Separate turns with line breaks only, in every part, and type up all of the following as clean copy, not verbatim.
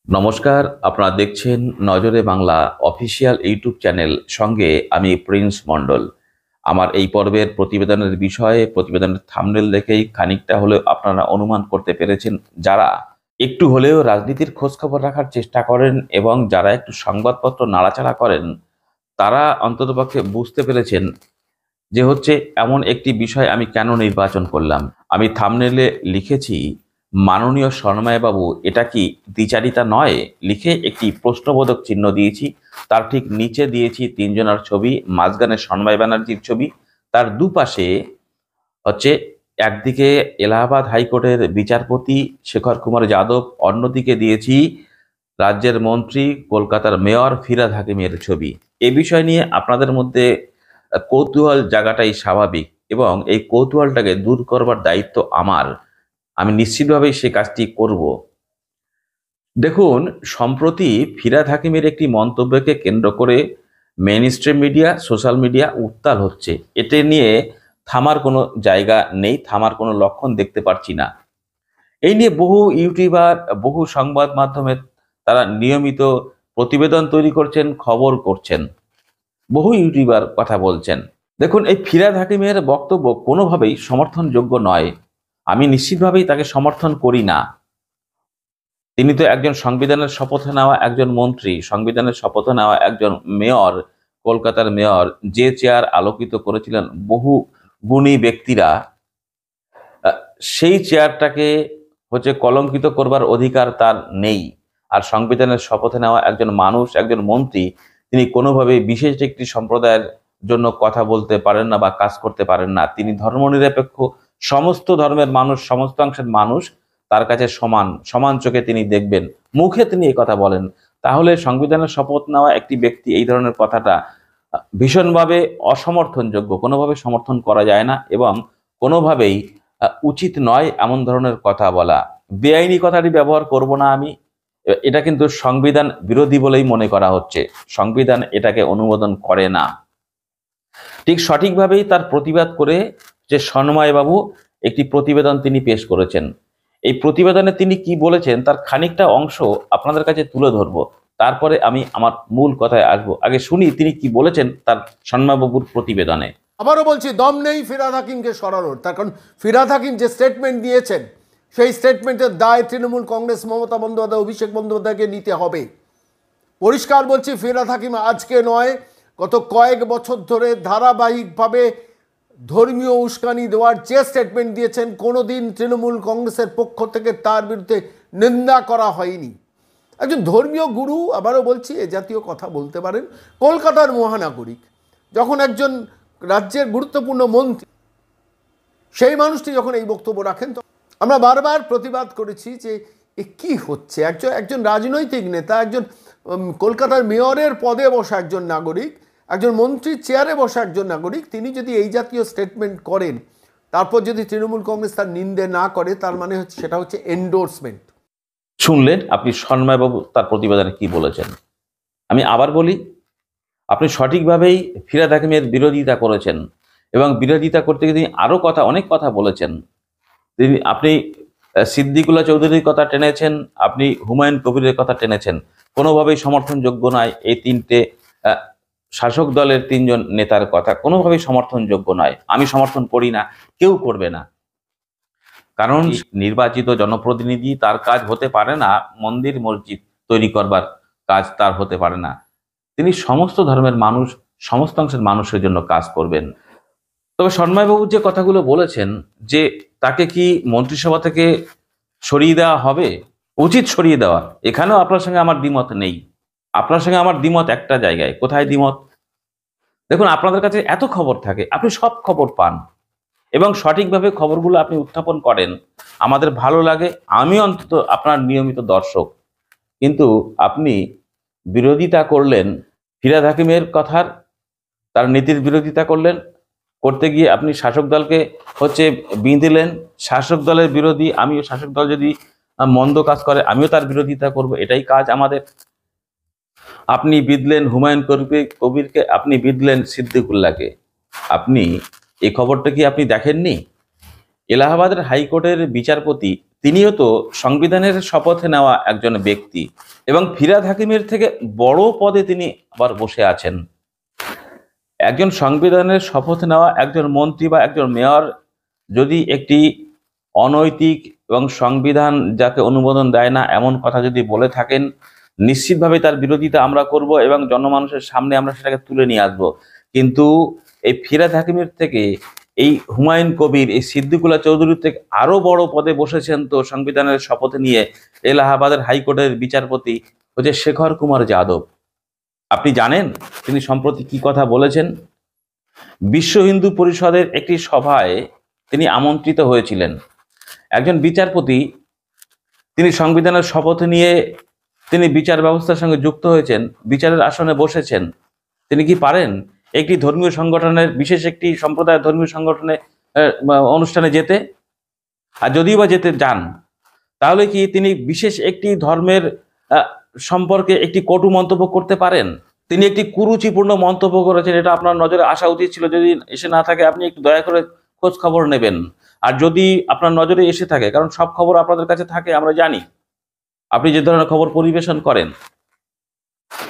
নমস্কার, আপনারা দেখছেন নজরে বাংলা অফিসিয়াল ইউটিউব চ্যানেল। সঙ্গে আমি প্রিন্স মণ্ডল। আমার এই পর্বের প্রতিবেদনের বিষয়ে প্রতিবেদনের থাম্বনেল দেখেই খানিকটা হলেও আপনারা অনুমান করতে পেরেছেন, যারা একটু হলেও রাজনীতির খোঁজখবর রাখার চেষ্টা করেন এবং যারা একটু সংবাদপত্র নাড়াচাড়া করেন, তারা অন্ততপক্ষে বুঝতে পেরেছেন যে এমন একটি বিষয় আমি কেন নির্বাচন করলাম। আমি থাম্বনেলে লিখেছি, মাননীয় শর্মাবাবু, এটা কি দ্বিচারিতা নয়? লিখে একটি প্রশ্নবোধক চিহ্ন দিয়েছি। তার ঠিক নিচে দিয়েছি তিনজনের ছবি, মাঝখানে সন্ময় ব্যানার্জির ছবি, তার দুপাশে হচ্ছে একদিকে এলাহাবাদ হাইকোর্টের বিচারপতি শেখর কুমার যাদব, অন্যদিকে দিয়েছি রাজ্যের মন্ত্রী কলকাতার মেয়র ফিরহাদ হাকিমের ছবি। এ বিষয় নিয়ে আপনাদের মধ্যে কৌতূহল জায়গাটাই স্বাভাবিক এবং এই কৌতূহলটাকে দূর করবার দায়িত্ব আমার। আমি নিশ্চিতভাবেই সে কাজটি করব। দেখুন, সম্প্রতি ফিরহাদ হাকিমের একটি মন্তব্যকে কেন্দ্র করে মেইনস্ট্রিম মিডিয়া, সোশ্যাল মিডিয়া উত্তাল হচ্ছে। এতে নিয়ে থামার কোনো জায়গা নেই, থামার কোনো লক্ষণ দেখতে পাচ্ছি না। এই নিয়ে বহু ইউটিউবার, বহু সংবাদ মাধ্যমে তারা নিয়মিত প্রতিবেদন তৈরি করছেন, খবর করছেন, বহু ইউটিউবার কথা বলছেন। দেখুন, এই ফিরহাদ হাকিমের বক্তব্য কোনোভাবেই সমর্থনযোগ্য নয়। আমি নিশ্চিতভাবেই তাকে সমর্থন করি না। তিনি তো একজন সংবিধানের শপথ নেওয়া একজন মন্ত্রী, সংবিধানের শপথ নেওয়া একজন মেয়র, কলকাতার মেয়র, যে চেয়ার আলোকিত করেছিলেন বহু গুণী ব্যক্তিরা। সেই চেয়ারটাকে কলঙ্কিত করবার অধিকার তার নেই। আর সংবিধানের শপথ নেওয়া একজন মানুষ, একজন মন্ত্রী, তিনি কোনোভাবেই বিশেষ একটি সম্প্রদায়ের জন্য কথা বলতে পারেন না বা কাজ করতে পারেন না। তিনি ধর্মনিরপেক্ষ, সমস্ত ধর্মের মানুষ, সমস্ত অংশের মানুষ তার কাছে সমান, সমান চোখে তিনি দেখবেন। মুখে তিনি এই কথা বলেন। তাহলে সংবিধানের শপথ নেওয়া একটি ব্যক্তি এই ধরনের কথাটা ভীষণভাবে অসমর্থনযোগ্য, কোনোভাবে সমর্থন করা যায় না এবং কোনোভাবেই উচিত নয় এমন ধরনের কথা বলা। বেআইনি কথাটি ব্যবহার করব না আমি। এটা কিন্তু সংবিধান বিরোধী বলেই মনে করা হচ্ছে। সংবিধান এটাকে অনুমোদন করে না। ঠিক সঠিকভাবেই তার প্রতিবাদ করে যে সন্ময়বাবু একটি প্রতিবেদন তিনি পেশ করেছেন। এই প্রতিবেদনে তিনি কি বলেছেন তার খানিকটা অংশ আপনাদের কাছে তুলে ধরবো, তারপরে আমি আমার মূল কথায় আসবো। আগে শুনি তিনি কি বলেছেন তার সন্ময়বাবুর প্রতিবেদনে।
আবারও বলছি, দম নেই ফিরহাদ হাকিমকে সরানোর। তার কারণ ফিরহাদ হাকিম যে স্টেটমেন্ট দিয়েছেন, সেই স্টেটমেন্টের দায় তৃণমূল কংগ্রেস, মমতা বন্দ্যোপাধ্যায়, অভিষেক বন্দ্যোপাধ্যায়কে নিতে হবে। পরিষ্কার বলছি, ফিরহাদ হাকিম আজকে নয়, গত কয়েক বছর ধরে ধারাবাহিকভাবে ধর্মীয় উস্কানি দেওয়ার যে স্টেটমেন্ট দিয়েছেন, কোনোদিন তৃণমূল কংগ্রেসের পক্ষ থেকে তার বিরুদ্ধে নিন্দা করা হয়নি। একজন ধর্মীয় গুরু, আবারও বলছি, এ জাতীয় কথা বলতে পারেন। কলকাতার মহানাগরিক, যখন একজন রাজ্যের গুরুত্বপূর্ণ মন্ত্রী, সেই মানুষটি যখন এই বক্তব্য রাখেন, তো আমরা বারবার প্রতিবাদ করেছি যে এ কী হচ্ছে। একজন রাজনৈতিক নেতা, একজন কলকাতার মেয়রের পদে বসা একজন নাগরিক, একজন মন্ত্রীর চেয়ারে বসা একজন নাগরিক, তিনি যদি এই জাতীয় স্টেটমেন্ট করেন, তারপর যদি তৃণমূল কংগ্রেস তার নিন্দে না করে, তার মানে সেটা হচ্ছে এন্ডোর্সমেন্ট।
শুনলেন আপনি সন্ময়বাবু তার প্রতিবেদনে কি বলেছেন। আমি আবার বলি, আপনি সঠিকভাবেই ফিরহাদ হাকিমের বিরোধিতা করেছেন এবং বিরোধিতা করতে গিয়ে তিনি আরও অনেক কথা বলেছেন। আপনি সিদ্দিকুল্লাহ চৌধুরীর কথা টেনেছেন, আপনি হুমায়ুন কবিরের কথা টেনেছেন। কোনোভাবেই সমর্থনযোগ্য নয়। এই তিনটে শাসক দলের তিনজন নেতার কথা কোনোভাবেই সমর্থনযোগ্য নয়। আমি সমর্থন করি না, কেউ করবে না। কারণ নির্বাচিত জনপ্রতিনিধি, তার কাজ হতে পারে না মন্দির মসজিদ তৈরি করবার কাজ তার হতে পারে না। তিনি সমস্ত ধর্মের মানুষ, সমস্ত অংশের মানুষের জন্য কাজ করবেন। তবে সন্ময়বাবু যে কথাগুলো বলেছেন যে তাকে কি মন্ত্রিসভা থেকে সরিয়ে দেওয়া হবে, উচিত সরিয়ে দেওয়া, এখানেও আপনার সঙ্গে আমার দ্বিমত নেই। আপনার সঙ্গে আমার দ্বিমত একটা জায়গায়। কোথায় দ্বিমত? দেখুন, আপনাদের কাছে এত খবর থাকে, আপনি সব খবর পান এবং সঠিকভাবে খবরগুলো আপনি উত্থাপন করেন। আমাদের ভালো লাগে, আমি অন্তত আপনার নিয়মিত দর্শক। কিন্তু আপনি বিরোধিতা করলেন ফিরহাদ হাকিমের কথার, তার নীতির বিরোধিতা করলেন। করতে গিয়ে আপনি শাসক দলকে বিঁধলেন। শাসক দলের বিরোধী আমিও, শাসক দল যদি মন্দ কাজ করে আমিও তার বিরোধিতা করব, এটাই কাজ আমাদের। আপনি বিঁধলেন হুমায়ুন কবিরকে, আপনি বিঁধলেন সিদ্দিকুল্লাহকে। আপনি এই খবরটা কি আপনি দেখেননি? এলাহাবাদের হাইকোর্টের বিচারপতি তিনিও তো সংবিধানের শপথে নেওয়া একজন ব্যক্তি এবং ফিরহাদ হাকিমের থেকে বড় পদে তিনি আবার বসে আছেন। একজন সংবিধানের শপথ নেওয়া একজন মন্ত্রী বা একজন মেয়র যদি একটি অনৈতিক এবং সংবিধান যাকে অনুমোদন দেয় না এমন কথা যদি বলে থাকেন, নিশ্চিতভাবে তার বিরোধিতা আমরা করব এবং জনমানুষের সামনে আমরা সেটাকে তুলে নিয়ে আসব। কিন্তু এই ফিরহাদ হাকিমের থেকে, এই হুমায়ুন কবির, এই সিদ্দিকুল্লাহ চৌধুরীর থেকে আরো বড় পদে বসেছেন তো সংবিধানের শপথ নিয়ে এলাহাবাদের হাইকোর্টের বিচারপতি হচ্ছে শেখর কুমার যাদব। আপনি জানেন তিনি সম্প্রতি কি কথা বলেছেন? বিশ্ব হিন্দু পরিষদের একটি সভায় তিনি আমন্ত্রিত হয়েছিলেন। একজন বিচারপতি, তিনি সংবিধানের শপথ নিয়ে তিনি বিচার ব্যবস্থার সঙ্গে যুক্ত হয়েছেন, বিচারের আসনে বসেছেন। তিনি কি পারেন একটি ধর্মীয় সংগঠনের, বিশেষ একটি সম্প্রদায়ের ধর্মীয় সংগঠনে অনুষ্ঠানে যেতে? আর যদিও বা যেতে যান, তাহলে কি তিনি বিশেষ একটি ধর্মের সম্পর্কে একটি কটু মন্তব্য করতে পারেন? তিনি একটি কুরুচিপূর্ণ মন্তব্য করেছেন, এটা আপনার নজরে আসা উচিত ছিল। যদি এসে না থাকে আপনি একটু দয়া করে খোঁজ খবর নেবেন। আর যদি আপনার নজরে এসে থাকে, কারণ সব খবর আপনাদের কাছে থাকে আমরা জানি, আপনি যে ধরনের খবর পরিবেশন করেন,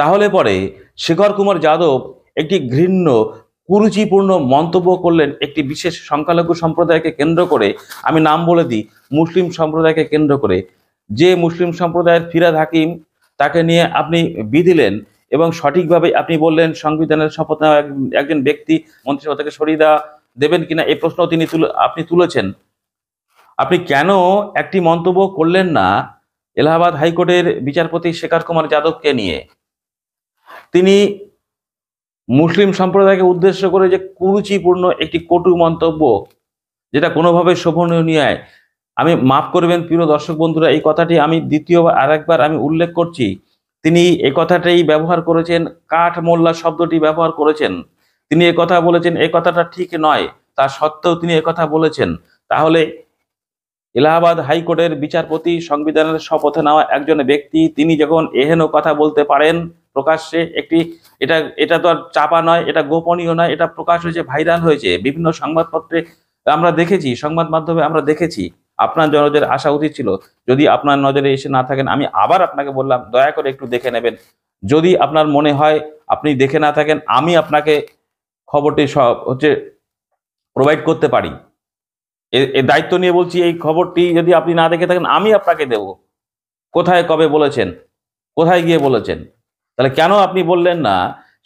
তাহলে পরে শেখর কুমার যাদব একটি ঘৃণ্য কুরুচিপূর্ণ মন্তব্য করলেন একটি বিশেষ সংখ্যালঘু সম্প্রদায়কে কেন্দ্র করে। আমি নাম বলে দিই, মুসলিম সম্প্রদায়কে কেন্দ্র করে। যে মুসলিম সম্প্রদায়ের ফিরহাদ হাকিম, তাকে নিয়ে আপনি বিধিলেন এবং সঠিকভাবে আপনি বললেন সংবিধানের শপথ নেওয়া একজন ব্যক্তি মন্ত্রিসভা থেকে সরিয়ে দেবেন কিনা এই প্রশ্ন আপনি তুলেছেন। আপনি কেন একটি মন্তব্য করলেন না এলাহাবাদ হাইকোর্টের বিচারপতি শেখর কুমার যাদবকে নিয়ে? তিনি মুসলিম সম্প্রদায়কে উদ্দেশ্য করে যে কুরুচিপূর্ণ একটি কটু মন্তব্য, যেটা কোনোভাবে শোভনীয় নয়। আমি মাফ করবেন প্রিয় দর্শক বন্ধুরা, এই কথাটি আমি দ্বিতীয়বার আরেকবার আমি উল্লেখ করছি। তিনি এই কথাটাই ব্যবহার করেছেন, কাঠ মোল্লা শব্দটি ব্যবহার করেছেন। তিনি কথা বলেছেন এই কথাটা ঠিক নয়, তা সত্ত্বেও তিনি কথা বলেছেন। তাহলে এলাহাবাদ হাইকোর্টের বিচারপতি, সংবিধানের শপথে নেওয়া একজন ব্যক্তি, তিনি যখন এহেন কথা বলতে পারেন প্রকাশ্যে, এটা তো আর চাপা নয়, এটা গোপনীয় নয়, এটা প্রকাশ হয়েছে, ভাইরাল হয়েছে বিভিন্ন সংবাদপত্রে আমরা দেখেছি, সংবাদ মাধ্যমে আমরা দেখেছি। আপনার নজরে আসা উচিত ছিল। যদি আপনার নজরে এসে না থাকেন, আমি আবার আপনাকে বললাম দয়া করে একটু দেখে নেবেন। যদি আপনার মনে হয় আপনি দেখে না থাকেন, আমি আপনাকে খবরটি প্রোভাইড করতে পারি। এর দায়িত্ব নিয়ে বলছি, এই খবরটি যদি আপনি না দেখে থাকেন আমি আপনাকে দেব। কোথায় কবে বলেছেন, কোথায় গিয়ে বলেছেন? তাহলে কেন আপনি বললেন না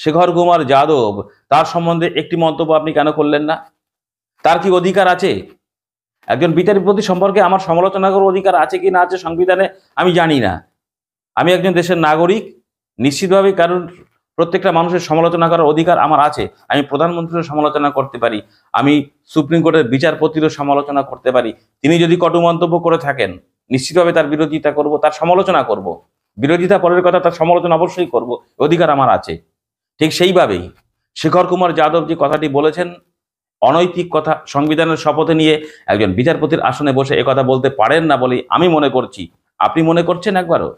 শেখর কুমার যাদব, তার সম্বন্ধে একটি মন্তব্য আপনি কেন করলেন না? তার কি অধিকার আছে? একজন বিচারপতি সম্পর্কে আমার সমালোচনা করার অধিকার আছে কি না আছে সংবিধানে আমি জানি না। আমি একজন দেশের নাগরিক, নিশ্চিতভাবে কারণ প্রত্যেকটা মানুষের সমালোচনা করার অধিকার আমার আছে। আমি প্রধানমন্ত্রীর সমালোচনা করতে পারি, আমি সুপ্রিম কোর্টের বিচারপতিরও সমালোচনা করতে পারি। তিনি যদি কটু মন্তব্য করে থাকেন, নিশ্চিতভাবে তার বিরোধিতা করব, তার সমালোচনা করব। বিরোধিতা পরের কথা, তার সমালোচনা অবশ্যই করব, অধিকার আমার আছে। ঠিক সেইভাবেই শেখর কুমার যাদব যে কথাটি বলেছেন, অনৈতিক কথা, সংবিধানের শপথে নিয়ে একজন বিচারপতির আসনে বসে কথা বলতে পারেন না বলেই আমি মনে করছি। আপনি মনে করছেন একবারও?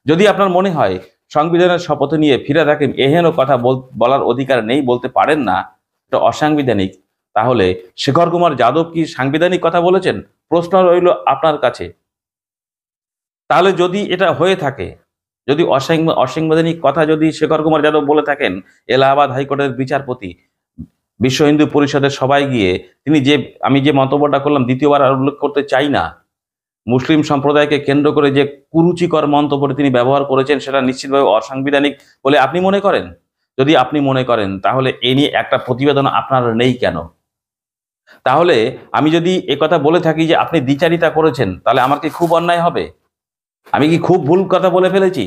যদি আপনার মনে হয় সংবিধানের শপথ নিয়ে ফিরহাদ হাকিম এহেন কথা বলার অধিকার নেই, বলতে পারেন না, এটা অসাংবিধানিক, তাহলে শেখর কুমার যাদব কি সাংবিধানিক কথা বলেছেন? প্রশ্ন রইল আপনার কাছে। তাহলে যদি এটা হয়ে থাকে, যদি অসাংবিধানিক কথা যদি শেখর কুমার যাদব বলে থাকেন, এলাহাবাদ হাইকোর্টের বিচারপতি বিশ্ব হিন্দু পরিষদের সবাই গিয়ে তিনি আমি যে মন্তব্যটা করলাম, দ্বিতীয়বার আর উল্লেখ করতে চাই না, মুসলিম সম্প্রদায়কে কেন্দ্র করে যে কুরুচিকর মন্তব্যটি তিনি ব্যবহার করেছেন, সেটা নিশ্চিতভাবে অসাংবিধানিক বলে আপনি মনে করেন? যদি আপনি মনে করেন, তাহলে এ নিয়ে একটা প্রতিবেদন আপনার নেই কেন? তাহলে আমি যদি কথা বলে থাকি যে আপনি দ্বিচারিতা করেছেন, তাহলে আমার কি খুব অন্যায় হবে? আমি কি খুব ভুল কথা বলে ফেলেছি?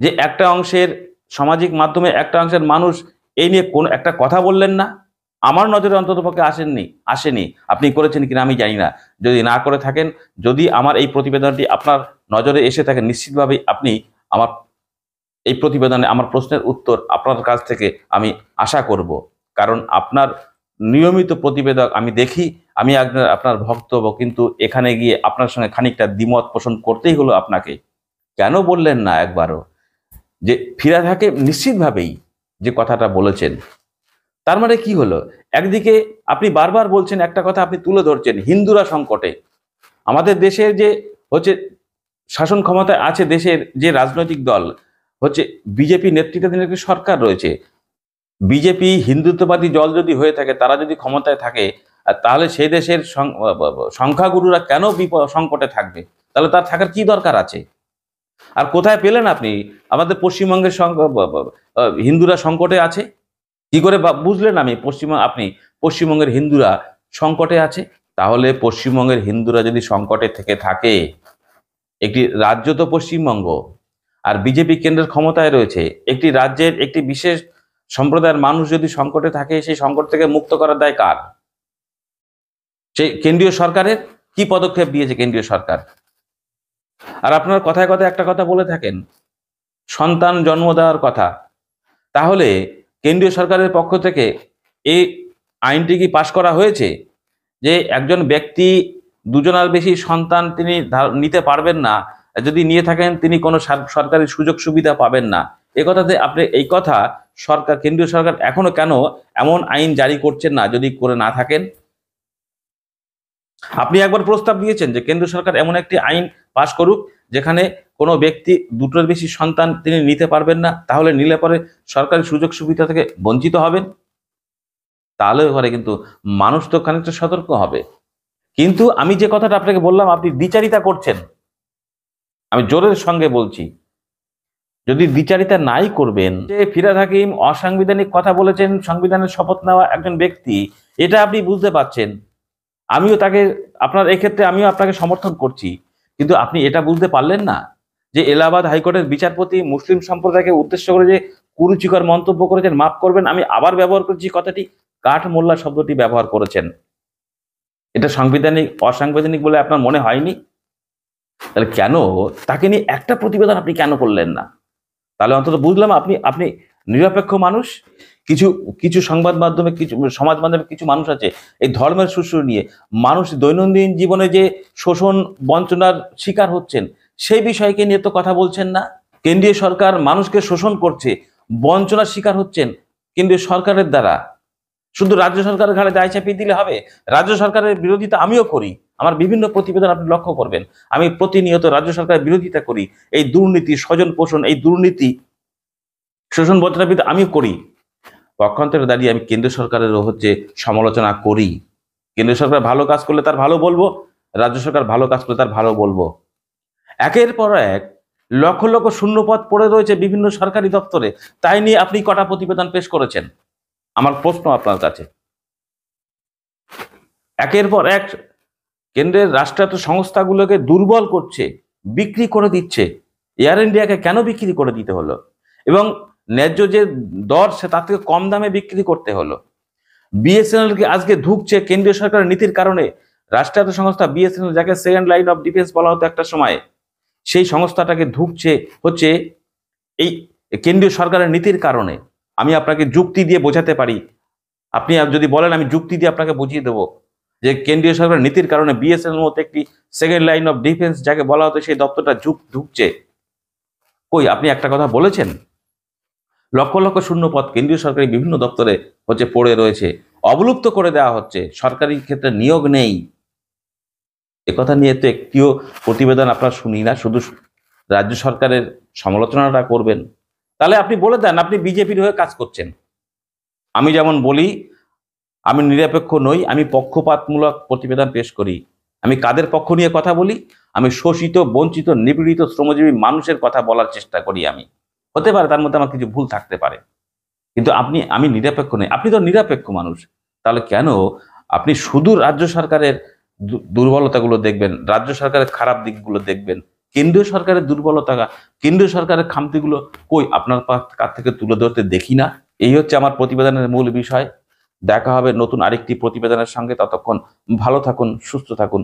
যে একটা অংশের সামাজিক মাধ্যমে একটা অংশের মানুষ এই নিয়ে কোন একটা কথা বললেন না, আমার নজরে অন্ততপক্ষে আসেনি। আপনি করেছেন কিনা আমি জানি না। যদি না করে থাকেন, যদি আমার এই প্রতিবেদনটি আপনার নজরে এসে থাকে, নিশ্চিতভাবেই আপনি আমার এই প্রতিবেদনে আমার প্রশ্নের উত্তর আপনার কাছ থেকে আমি আশা করব। কারণ আপনার নিয়মিত প্রতিবেদক আমি দেখি, আমি আপনার ভক্ত, কিন্তু এখানে গিয়ে আপনার সঙ্গে খানিকটা দ্বিমত পোষণ করতেই হলো আপনাকে। কেন বললেন না একবারও যে ফিরহাদ হাকিম নিশ্চিতভাবেই যে কথাটা বলেছেন, তার মানে কি হলো? একদিকে আপনি বারবার বলছেন একটা কথা, আপনি তুলে ধরছেন হিন্দুরা সংকটে। আমাদের দেশের যে হচ্ছে শাসন ক্ষমতায় আছে, দেশের যে রাজনৈতিক দল হচ্ছে বিজেপি নেতৃত্বাধীন একটি সরকার রয়েছে। বিজেপি হিন্দুত্ববাদী দল যদি হয়ে থাকে, তারা যদি ক্ষমতায় থাকে, তাহলে সেই দেশের সংখ্যাগুরুরা কেন সংকটে থাকবে? তাহলে তার থাকার কি দরকার আছে? আর কোথায় পেলেন আপনি আমাদের পশ্চিমবঙ্গের হিন্দুরা সংকটে আছে? কি করে বুঝলেন আপনি পশ্চিমবঙ্গের হিন্দুরা সংকটে আছে? তাহলে পশ্চিমবঙ্গের হিন্দুরা যদি সংকটে থেকে থাকে, একটি রাজ্য তো পশ্চিমবঙ্গ, আর বিজেপি কেন্দ্রের ক্ষমতায় রয়েছে, একটি রাজ্যের একটি বিশেষ সম্প্রদায়ের মানুষ যদি সংকটে থাকে, সেই সংকট থেকে মুক্ত করার দায় কার? সেই কেন্দ্রীয় সরকারের। কি পদক্ষেপ দিয়েছে কেন্দ্রীয় সরকার? আর আপনার কথায় কথায় একটা কথা বলে থাকেন, সন্তান জন্ম দেওয়ার কথা। তাহলে কেন্দ্রীয় সরকারের পক্ষ থেকে এই আইনটি কি পাশ করা হয়েছে যে একজন ব্যক্তি দুজনের বেশি সন্তান তিনি নিতে পারবেন না, যদি নিয়ে থাকেন তিনি কোনো সরকারি সুযোগ সুবিধা পাবেন না? এই কথা কেন্দ্রীয় সরকার এখনো কেন এমন আইন জারি করছেন না, যদি করে না থাকেন? আপনি একবার প্রস্তাব দিয়েছেন যে কেন্দ্র সরকার এমন একটি আইন পাশ করুক যেখানে কোনো ব্যক্তি দুটোর বেশি সন্তান তিনি নিতে পারবেন না, তাহলে নিলে পরে সরকারি সুযোগ সুবিধা থেকে বঞ্চিত হবেন। তাহলে পরে কিন্তু মানুষ তো খানিকটা সতর্ক হবে। কিন্তু আমি যে কথাটা আপনাকে বললাম, আপনি দ্বিচারিতা করছেন। আমি জোরের সঙ্গে বলছি, যদি দ্বিচারিতা নাই করবেন, যে ফিরহাদ হাকিম অসাংবিধানিক কথা বলেছেন, সংবিধানের শপথ নেওয়া একজন ব্যক্তি, এটা আপনি বুঝতে পারছেন। আমিও আপনাকে সমর্থন করছি, কিন্তু আপনি এটা বুঝতে পারলেন না যে এলাহাবাদ হাইকোর্টের বিচারপতি মুসলিম সম্প্রদায়কে উদ্দেশ্য করে যে কুরুচিকর মন্তব্য করেছেন, মাফ করবেন আমি আবার ব্যবহার করছি কথাটি, কাঠ মোল্লা শব্দটি ব্যবহার করেছেন। এটা অসাংবিধানিক বলে আপনার মনে হয়নি? তাহলে কেন তাকে নিয়ে একটা প্রতিবেদন আপনি কেন করলেন না? তাহলে অন্তত বুঝলাম আপনি নিরপেক্ষ মানুষ। কিছু সংবাদ মাধ্যমে, কিছু সমাজ মাধ্যমে কিছু মানুষ আছে এই ধর্মের সুসুর নিয়ে মানুষ দৈনন্দিন জীবনে যে শোষণ বঞ্চনার শিকার হচ্ছেন সেই বিষয়কে নিয়ে তো কথা বলছেন না। কেন্দ্রীয় সরকার মানুষকে শোষণ করছে, বঞ্চনার শিকার হচ্ছেন কেন্দ্রীয় সরকারের দ্বারা। শুধু রাজ্য সরকারের ঘাড়ে দায় চাপিয়ে দিলে হবে? রাজ্য সরকারের বিরোধিতা আমিও করি, আমার বিভিন্ন প্রতিবেদন আপনি লক্ষ্য করবেন, আমি প্রতিনিয়ত রাজ্য সরকারের বিরোধিতা করি। এই দুর্নীতি, স্বজন পোষণ, এই দুর্নীতি, শোষণ বঞ্চনার বিরুদ্ধে আমিও করি। পক্ষান্তরে দাঁড়িয়ে আমি কেন্দ্র সরকারেরও সমালোচনা করি। কেন্দ্র সরকার ভালো কাজ করলে তার ভালো বলবো, রাজ্য সরকার ভালো কাজ করলে তার ভালো বলবো। একের পর এক লক্ষ লক্ষ শূন্যপদ পড়ে রয়েছে বিভিন্ন সরকারি দপ্তরে, তাই নিয়ে আপনি কটা প্রতিবেদন পেশ করেছেন? আমার প্রশ্ন আপনার কাছে। একের পর এক কেন্দ্রের রাষ্ট্রায়ত্ত সংস্থাগুলোকে দুর্বল করছে, বিক্রি করে দিচ্ছে। এয়ার ইন্ডিয়াকে কেন বিক্রি করে দিতে হলো? এবং ন্যায্য যে দর সে তার থেকে কম দামে বিক্রি করতে হলো। বিএসএনএল কে আজকে ধুঁকছে কেন্দ্রীয় সরকারের নীতির কারণে। রাষ্ট্রায়ত্ত সংস্থা বিএসএনএল, যাকে সেকেন্ড লাইন অফ ডিফেন্স বলা হতো একটা সময়, সেই সংস্থাটাকে ধুঁকছে এই কেন্দ্রীয় সরকারের নীতির কারণে। আমি আপনাকে যুক্তি দিয়ে বোঝাতে পারি, আপনি যদি বলেন আমি যুক্তি দিয়ে আপনাকে বুঝিয়ে দেবো যে কেন্দ্রীয় সরকারের নীতির কারণে বিএসএনএল মতো একটি সেকেন্ড লাইন অফ ডিফেন্স যাকে বলা হতো সেই দপ্তরটা ধুঁকছে। কই আপনি একটা কথা বলেছেন? লক্ষ লক্ষ শূন্যপদ কেন্দ্রীয় সরকারি বিভিন্ন দপ্তরে পড়ে রয়েছে, অবলুপ্ত করে দেওয়া হচ্ছে, সরকারি ক্ষেত্রে নিয়োগ নেই। একথা নিয়ে তো একটিও প্রতিবেদন আপনারা শুনি না, শুধু রাজ্য সরকারের সমালোচনাটা করবেন। তাহলে আপনি বলে দেন আপনি বিজেপির হয়ে কাজ করছেন। আমি যেমন বলি আমি নিরপেক্ষ নই, আমি পক্ষপাতমূলক প্রতিবেদন পেশ করি। আমি কাদের পক্ষ নিয়ে কথা বলি? আমি শোষিত, বঞ্চিত, নিপীড়িত শ্রমজীবী মানুষের কথা বলার চেষ্টা করি। আমি হতে পারে তার মধ্যে আমার কিছু ভুল থাকতে পারে, কিন্তু আমি নিরপেক্ষ নই। আপনি তো নিরপেক্ষ মানুষ, তাহলে কেন আপনি শুধু রাজ্য সরকারের দুর্বলতাগুলো দেখবেন, রাজ্য সরকারের খারাপ দিকগুলো দেখবেন? কেন্দ্রীয় সরকারের দুর্বলতা, কেন্দ্রীয় সরকারের খামতিগুলো কই আপনার কাছ থেকে তুলে ধরতে দেখি না? এই হচ্ছে আমার প্রতিবেদনের মূল বিষয়। দেখা হবে নতুন আরেকটি প্রতিবেদনের সঙ্গে। ততক্ষণ ভালো থাকুন, সুস্থ থাকুন।